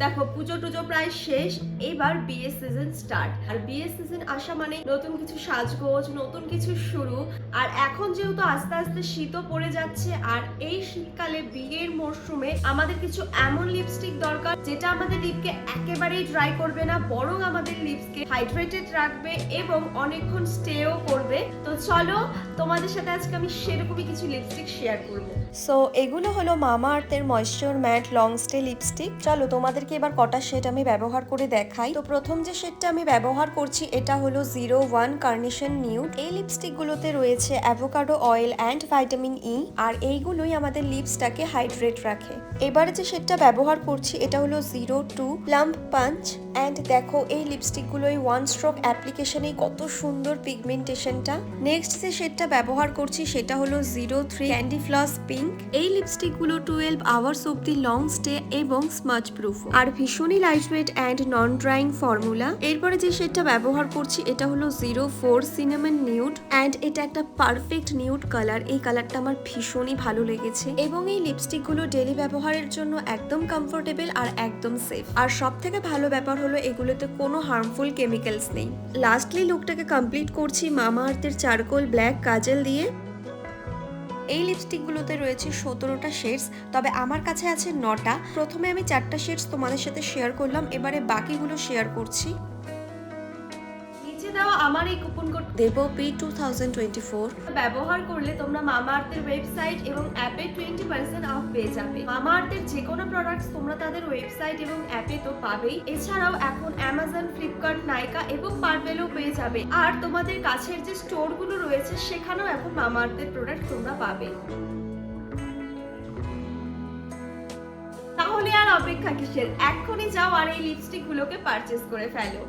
দেখো পুজো টুজো প্রায় শেষ, এবার বিয়ে সিজন স্টার্ট। আর বিয়ে সিজন আসা মানে নতুন কিছু সাজগোজ, নতুন কিছু শুরু। আর এখন যেহেতু আস্তে আস্তে শীতও পড়ে যাচ্ছে, আর এই শীতকালে বিয়ের মরশুমে আমাদের কিছু এমন লিপস্টিক দরকার যেটা আমাদের লিপকে একেবারেই ড্রাই করবে না, বরং আমাদের লিপসকে হাইড্রেটেড রাখবে এবং অনেকক্ষণ স্টেও করবে। তো চলো তোমাদের সাথে আজকে আমি সেরকমই কিছু লিপস্টিক শেয়ার করবো। সো এগুলো হলো মামা আর্থের moisture matte long stay lipstick. চলো তোমাদেরকে এবার কটা শেড আমি ব্যবহার করে দেখাই। তো প্রথম যে শেডটা আমি ব্যবহার করছি এটা হলো 01 কার্নেশন নিউড। এই লিপস্টিকগুলোতে রয়েছে avocado oil and vitamin E, আর এইগুলোই আমাদের লিপসটাকে হাইড্রেট রাখে। এবারে যে শেডটা ব্যবহার করছি এটা হলো 02 প্লাম্প পাঞ্চ। অ্যান্ড দেখো এই লিপস্টিকগুলো এই ওয়ান স্ট্রোক অ্যাপ্লিকেশনে কত সুন্দর পিগমেন্টেশনটা। নেক্সট যে শেডটা ব্যবহার করছি সেটা হলো 03 ক্যান্ডি ফ্লস পিঙ্ক। এই লিপস্টিকগুলো 12 আওয়ার্স অব্দি লং স্টে এবং স্মাচ প্রুফ, আর ভীষণই lightweight and non drying formula. এরপরে যে শেডটা ব্যবহার করছি এটা হলো 04 সিনামন নিউড, অ্যান্ড এটা একটা পারফেক্ট নিউড কালার। এই কালারটা আমার ভীষণই ভালো লেগেছে এবং এই লিপস্টিকগুলো ডেলি ব্যবহারের জন্য একদম কমফোর্টেবল আর একদম সেফ। আর সব থেকে ভালো ব্যাপার হলো এগুলোতে কোনো হার্মফুল কেমিক্যালস নেই। লাস্টলি লুকটাকে কমপ্লিট করছি মামা আর্থের চারকোল ব্ল্যাক কাজল দিয়ে। এই লিপস্টিকগুলোতে রয়েছে 17টা শেডস, তবে আমার কাছে আছে 9টা। প্রথমে আমি 4টা শেডস তোমাদের সাথে শেয়ার করলাম, এবারে বাকিগুলো শেয়ার করছি। নিচে দেওয়া আমার এই কুপন কোড দেবপি 2024 ব্যবহার করলে তোমরা মামা আর্থের ওয়েবসাইট এবং অ্যাপে 20% অফ পেয়ে যাবে। মামা আর্থের যে কোনো প্রোডাক্টস তোমরা তাদের ওয়েবসাইট এবং অ্যাপে তো পাবেই, এছাড়াও এখন অ্যামাজন, ফ্লিপকার্ট, নাইকা এবং পার্পেলও পেয়ে যাবে। আর তোমাদের কাছের যে স্টোরগুলো রয়েছে সেখানেও এখন মামা আর্থের প্রোডাক্ট তোমরা পাবে। তাহলে আর অপেক্ষা কিসের, এক্ষুনি যাও আর এই লিপস্টিক গুলোকে পারচেজ করে ফেলো।